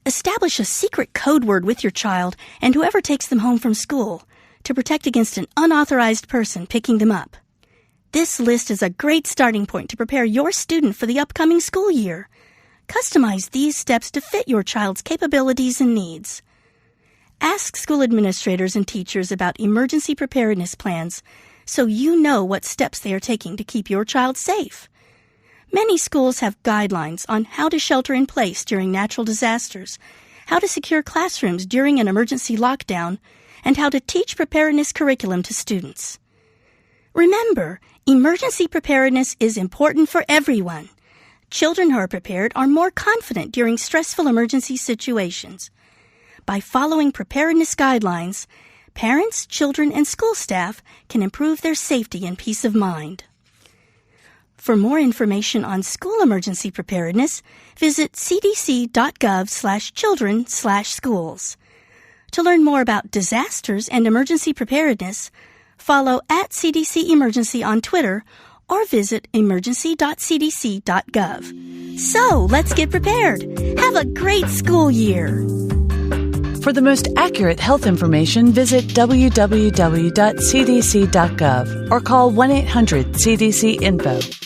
Establish a secret code word with your child and whoever takes them home from school to protect against an unauthorized person picking them up. This list is a great starting point to prepare your student for the upcoming school year. Customize these steps to fit your child's capabilities and needs. Ask school administrators and teachers about emergency preparedness plans so you know what steps they are taking to keep your child safe. Many schools have guidelines on how to shelter in place during natural disasters, how to secure classrooms during an emergency lockdown, and how to teach preparedness curriculum to students. Remember, emergency preparedness is important for everyone. Children who are prepared are more confident during stressful emergency situations. By following preparedness guidelines, parents, children, and school staff can improve their safety and peace of mind. For more information on school emergency preparedness, visit cdc.gov/children/schools. To learn more about disasters and emergency preparedness, follow @CDC Emergency on Twitter or visit emergency.cdc.gov. So, let's get prepared. Have a great school year. For the most accurate health information, visit www.cdc.gov or call 1-800-CDC-INFO.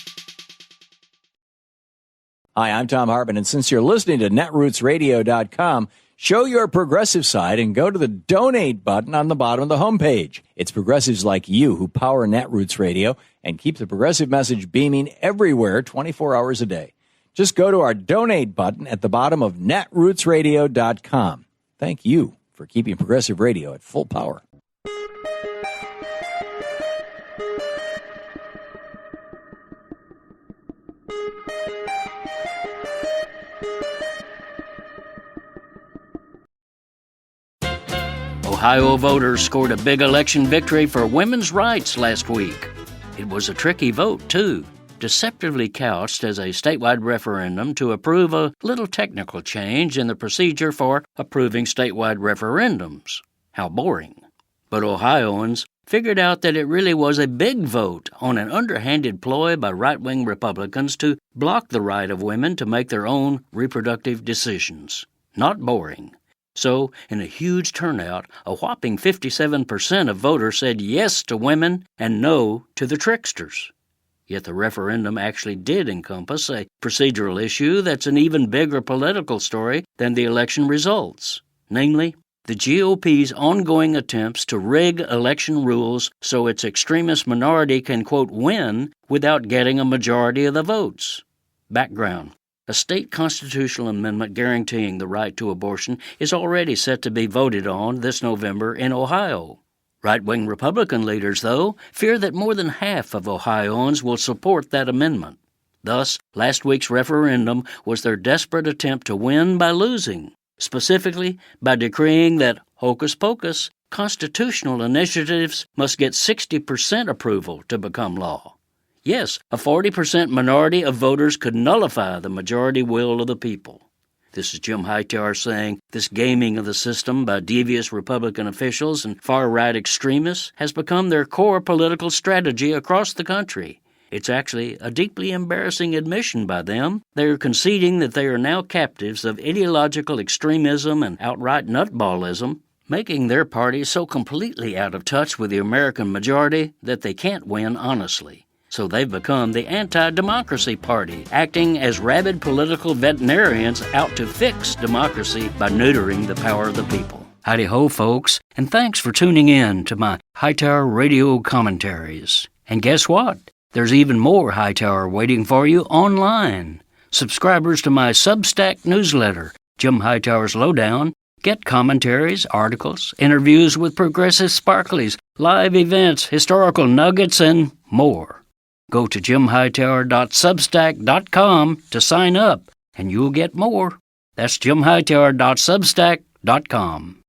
Hi, I'm Tom Hartman, and since you're listening to netrootsradio.com, show your progressive side and go to the donate button on the bottom of the homepage. It's progressives like you who power Netroots Radio and keep the progressive message beaming everywhere 24 hours a day. Just go to our donate button at the bottom of netrootsradio.com. Thank you for keeping progressive radio at full power. Ohio voters scored a big election victory for women's rights last week. It was a tricky vote, too, deceptively couched as a statewide referendum to approve a little technical change in the procedure for approving statewide referendums. How boring. But Ohioans figured out that it really was a big vote on an underhanded ploy by right-wing Republicans to block the right of women to make their own reproductive decisions. Not boring. So, in a huge turnout, a whopping 57% of voters said yes to women and no to the tricksters. Yet the referendum actually did encompass a procedural issue that's an even bigger political story than the election results. Namely, the GOP's ongoing attempts to rig election rules so its extremist minority can, quote, win without getting a majority of the votes. Background. A state constitutional amendment guaranteeing the right to abortion is already set to be voted on this November in Ohio. Right-wing Republican leaders, though, fear that more than half of Ohioans will support that amendment. Thus, last week's referendum was their desperate attempt to win by losing, specifically by decreeing that, hocus pocus, constitutional initiatives must get 60% approval to become law. Yes, a 40% minority of voters could nullify the majority will of the people. This is Jim Hightower saying this gaming of the system by devious Republican officials and far-right extremists has become their core political strategy across the country. It's actually a deeply embarrassing admission by them. They are conceding that they are now captives of ideological extremism and outright nutballism, making their party so completely out of touch with the American majority that they can't win honestly. So they've become the anti-democracy party, acting as rabid political veterinarians out to fix democracy by neutering the power of the people. Howdy-ho, folks, and thanks for tuning in to my Hightower Radio commentaries. And guess what? There's even more Hightower waiting for you online. Subscribers to my Substack newsletter, Jim Hightower's Lowdown, get commentaries, articles, interviews with progressive sparklies, live events, historical nuggets, and more. Go to jimhightower.substack.com to sign up, and you'll get more. That's jimhightower.substack.com.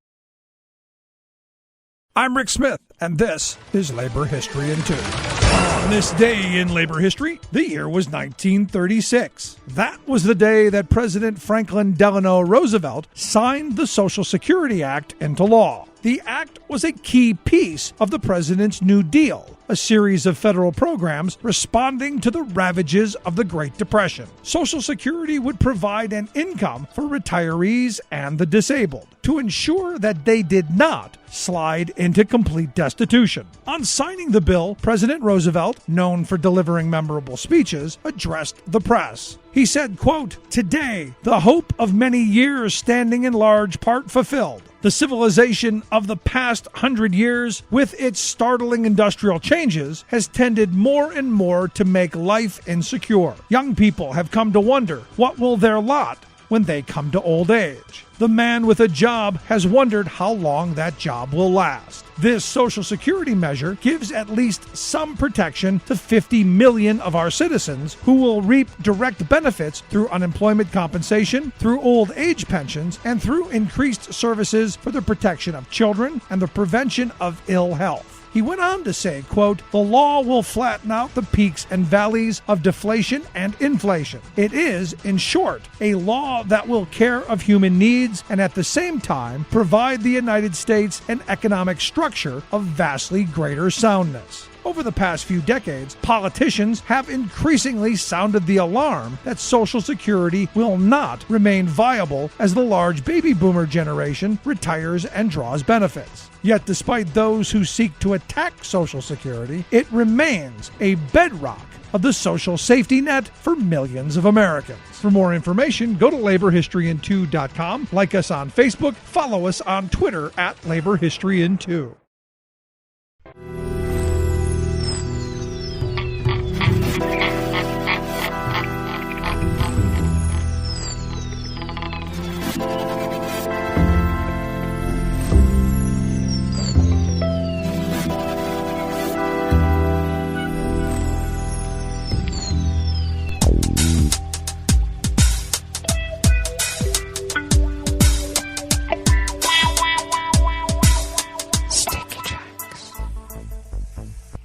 I'm Rick Smith, and this is Labor History in 2. On this day in labor history, the year was 1936. That was the day that President Franklin Delano Roosevelt signed the Social Security Act into law. The act was a key piece of the president's New Deal, a series of federal programs responding to the ravages of the Great Depression. Social Security would provide an income for retirees and the disabled to ensure that they did not slide into complete destitution. On signing the bill, President Roosevelt, known for delivering memorable speeches, addressed the press. He said, quote, "Today, the hope of many years standing in large part fulfilled. The civilization of the past 100 years, with its startling industrial changes, has tended more and more to make life insecure. Young people have come to wonder what will their lot when they come to old age. The man with a job has wondered how long that job will last. This Social Security measure gives at least some protection to 50 million of our citizens who will reap direct benefits through unemployment compensation, through old age pensions, and through increased services for the protection of children and the prevention of ill health. He went on to say, quote, "The law will flatten out the peaks and valleys of deflation and inflation. It is, in short, a law that will care of human needs and at the same time provide the United States an economic structure of vastly greater soundness." Over the past few decades, politicians have increasingly sounded the alarm that Social Security will not remain viable as the large baby boomer generation retires and draws benefits. Yet despite those who seek to attack Social Security, it remains a bedrock of the social safety net for millions of Americans. For more information, go to laborhistoryin2.com, like us on Facebook, follow us on Twitter at laborhistoryin2.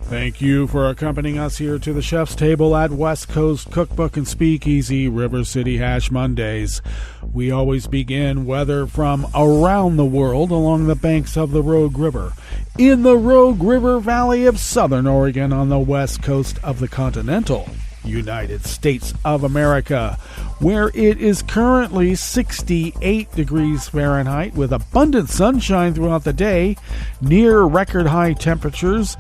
Thank you for accompanying us here to the Chef's Table at West Coast Cookbook and Speakeasy, River City Hash Mondays. We always begin weather from around the world along the banks of the Rogue River, in the Rogue River Valley of Southern Oregon on the west coast of the continental United States of America, where it is currently 68 degrees Fahrenheit with abundant sunshine throughout the day, near record high temperatures,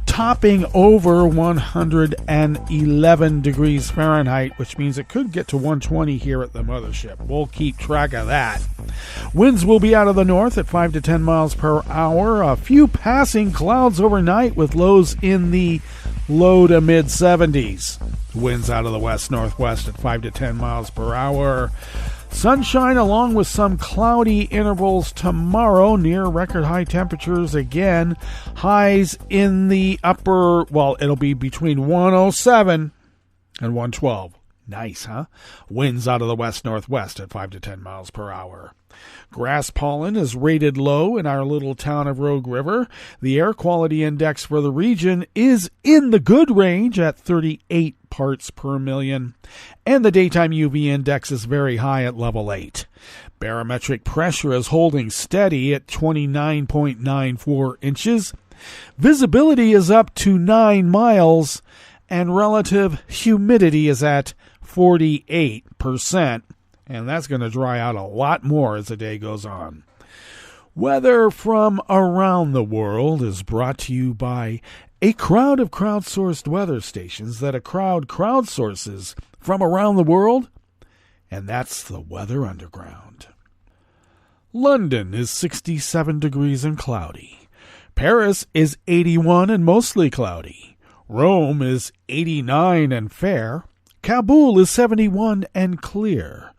topping over 111 degrees Fahrenheit, which means it could get to 120 here at the mothership. We'll keep track of that. Winds will be out of the north at 5 to 10 miles per hour. A few passing clouds overnight with lows in the low to mid 70s. Winds out of the west-northwest at 5 to 10 miles per hour. Sunshine along with some cloudy intervals tomorrow, near record high temperatures again. Highs in the upper, well, it'll be between 107 and 112. Nice, huh? Winds out of the west-northwest at 5 to 10 miles per hour. Grass pollen is rated low in our little town of Rogue River. The air quality index for the region is in the good range at 38 parts per million, and the daytime UV index is very high at level 8. Barometric pressure is holding steady at 29.94 inches. Visibility is up to 9 miles, and relative humidity is at 48%. And that's going to dry out a lot more as the day goes on. Weather from around the world is brought to you by a crowd of crowdsourced weather stations that a crowd crowdsources from around the world, and that's the Weather Underground. London is 67 degrees and cloudy. Paris is 81 and mostly cloudy. Rome is 89 and fair. Kabul is 71 and clear.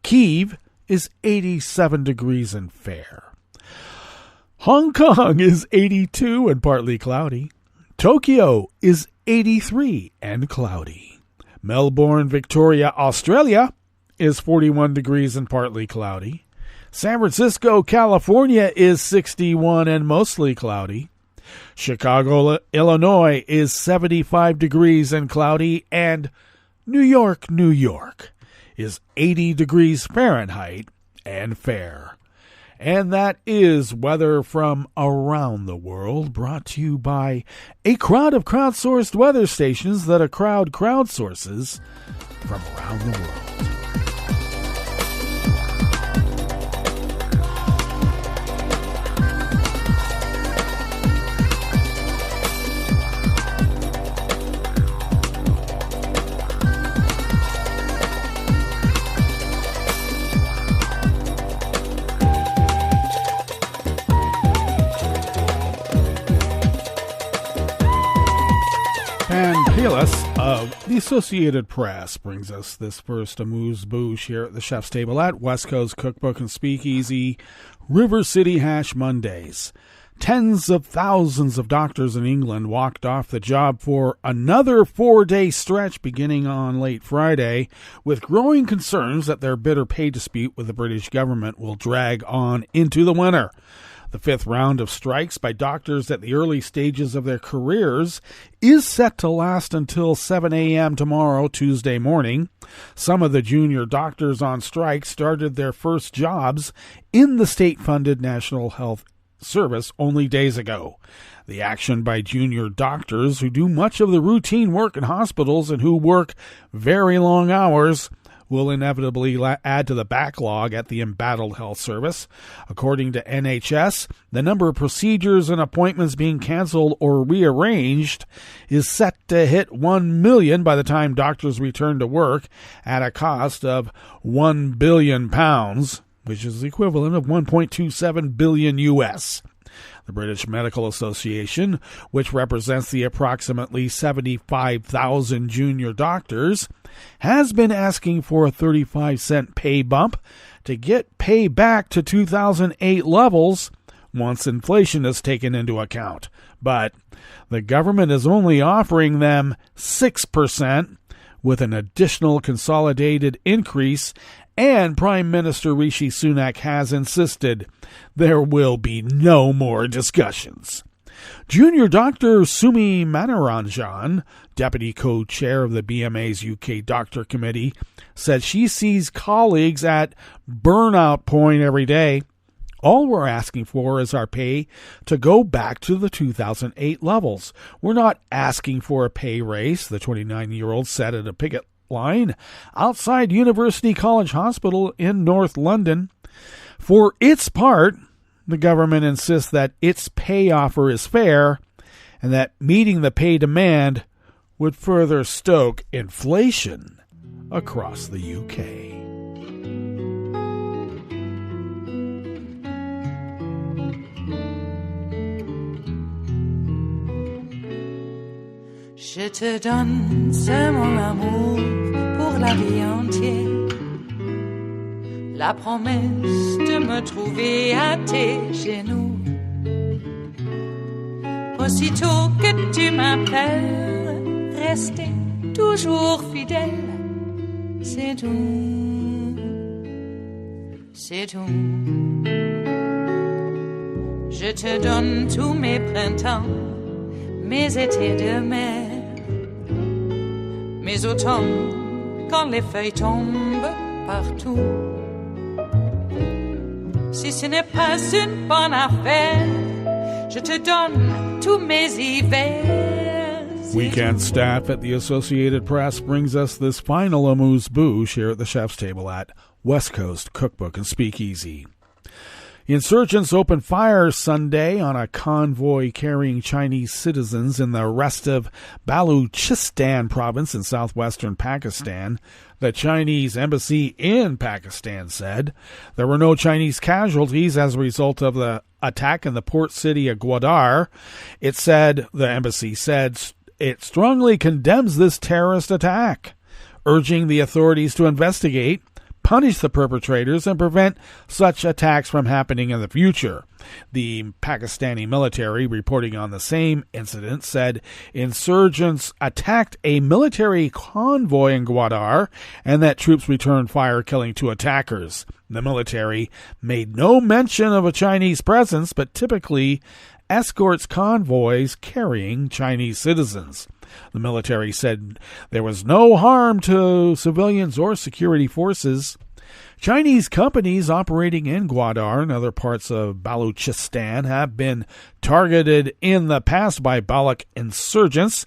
Kyiv is 87 degrees and fair. Hong Kong is 82 and partly cloudy. Tokyo is 83 and cloudy. Melbourne, Victoria, Australia is 41 degrees and partly cloudy. San Francisco, California is 61 and mostly cloudy. Chicago, Illinois is 75 degrees and cloudy. And New York, New York is 80 degrees Fahrenheit and fair. And that is weather from around the world, brought to you by a crowd of crowdsourced weather stations that a crowd crowdsources from around the world. of the Associated Press brings us this first amuse-bouche here at the Chef's Table at West Coast Cookbook and Speakeasy, River City Hash Mondays. Tens of thousands of doctors in England walked off the job for another 4-day stretch beginning on late Friday, with growing concerns that their bitter pay dispute with the British government will drag on into the winter. The fifth round of strikes by doctors at the early stages of their careers is set to last until 7 a.m. tomorrow, Tuesday morning. Some of the junior doctors on strike started their first jobs in the state-funded National Health Service only days ago. The action by junior doctors who do much of the routine work in hospitals and who work very long hours will inevitably add to the backlog at the embattled health service. According to NHS, the number of procedures and appointments being cancelled or rearranged is set to hit 1 million by the time doctors return to work, at a cost of £1 billion, which is the equivalent of 1.27 billion US. The British Medical Association, which represents the approximately 75,000 junior doctors, has been asking for a 35-cent pay bump to get pay back to 2008 levels once inflation is taken into account. But the government is only offering them 6%, with an additional consolidated increase, and Prime Minister Rishi Sunak has insisted there will be no more discussions. Junior Dr. Sumi Manoranjan, deputy co-chair of the BMA's UK Doctor Committee, said she sees colleagues at burnout point every day. All we're asking for is our pay to go back to the 2008 levels. We're not asking for a pay raise, the 29-year-old said at a picket line outside University College Hospital in North London. For its part, the government insists that its pay offer is fair and that meeting the pay demand would further stoke inflation across the UK. Je te donne ce mon amour pour la vie entière. La promesse de me trouver à tes genoux. Aussitôt que tu m'appelles, rester toujours fidèle. C'est tout, c'est tout. Je te donne tous mes printemps, mes étés de mer. Mes automnes, quand les feuilles tombent partout. Si ce n'est pas une bonne affaire, je te donne tous mes hivers. Weekend staff at the Associated Press brings us this final amuse-bouche here at the Chef's Table at West Coast Cookbook and Speakeasy. Insurgents opened fire Sunday on a convoy carrying Chinese citizens in the restive Balochistan province in southwestern Pakistan. The Chinese embassy in Pakistan said there were no Chinese casualties as a result of the attack in the port city of Gwadar. The embassy said it strongly condemns this terrorist attack, urging the authorities to investigate, punish the perpetrators, and prevent such attacks from happening in the future. The Pakistani military, reporting on the same incident, said insurgents attacked a military convoy in Gwadar and that troops returned fire, killing 2 attackers. The military made no mention of a Chinese presence, but typically escorts convoys carrying Chinese citizens. The military said there was no harm to civilians or security forces. Chinese companies operating in Gwadar and other parts of Balochistan have been targeted in the past by Baloch insurgents.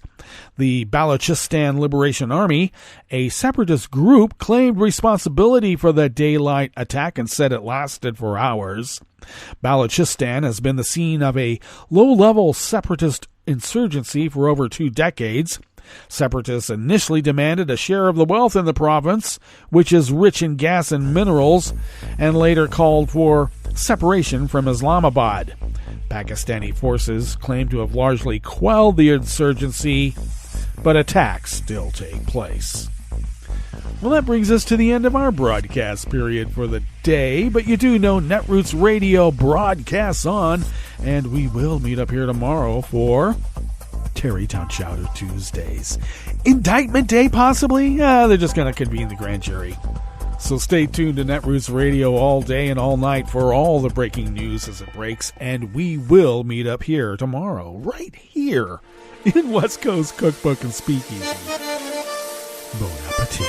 The Balochistan Liberation Army, a separatist group, claimed responsibility for the daylight attack and said it lasted for hours. Balochistan has been the scene of a low-level separatist insurgency for over 2 decades. Separatists initially demanded a share of the wealth in the province, which is rich in gas and minerals, and later called for separation from Islamabad. Pakistani forces claim to have largely quelled the insurgency. but attacks still take place. Well, that brings us to the end of our broadcast period for the day, but you do know Netroots Radio broadcasts on, and we will meet up here tomorrow for Tarrytown Chowder Tuesdays. Indictment Day, possibly? They're just going to convene the grand jury. So stay tuned to Netroots Radio all day and all night for all the breaking news as it breaks, and we will meet up here tomorrow, right here in West Coast Cookbook and Speakeasy. Bon appetit.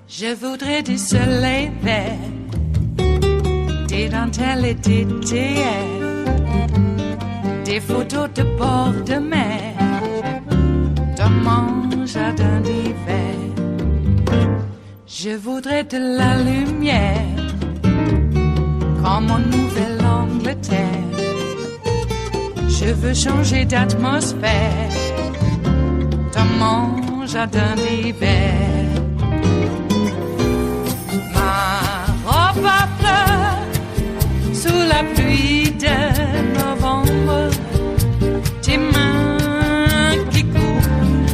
Je voudrais du soleil vert, des dentelles et des théières, des photos de bord de mer, dans mon jardin d'hiver. Je voudrais de la lumière, comme en Nouvelle-Angleterre. Je veux changer d'atmosphère, dans mon jardin d'hiver. À fleurs, sous la pluie de novembre, tes mains qui courent,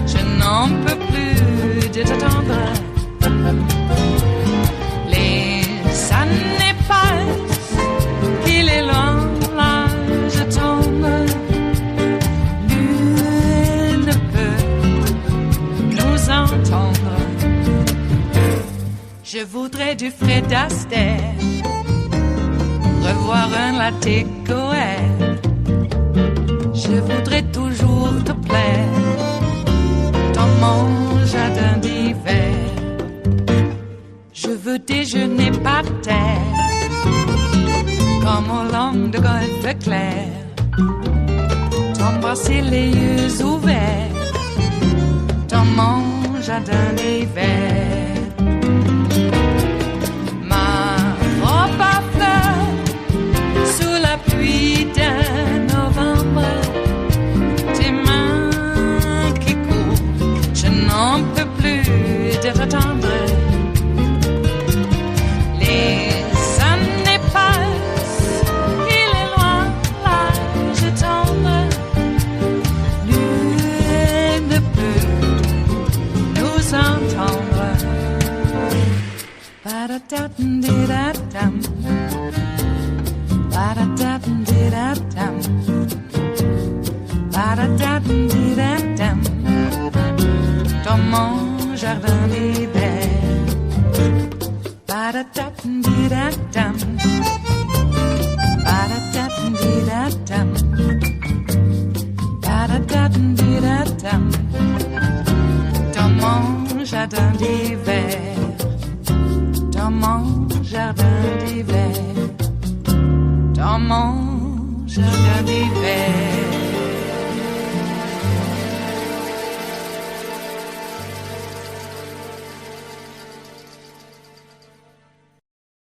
je n'en peux plus de t'attendre. Les années passent, qu'il est loin, là je tombe. Nul ne peut nous entendre. Je voudrais du Fred Astaire, revoir un latte Goer. Je voudrais toujours te plaire dans mon jardin d'hiver. Je veux déjeuner par terre, comme au long de golfe clair, t'embrasser les yeux ouverts dans mon jardin d'hiver. Pluie de novembre, tes mains qui courent, je n'en peux plus de t'attendre. Les années passent, il est loin, là je tombe. Nul ne peut nous entendre. Ba-da-da-dum-di-da-dum. Ba-da-da-dum-di-da-dum. Ba-da-da-dum-di-da-dum. Dans mon jardin d'hiver. Ba-da-da-dum-di-da-dum. Ba-da-da-dum-di-da-dum. Ba-da-da-dum-di-da-dum. Dans mon jardin d'hiver. Dans mon jardin d'hiver. Dans mon jardin d'hiver.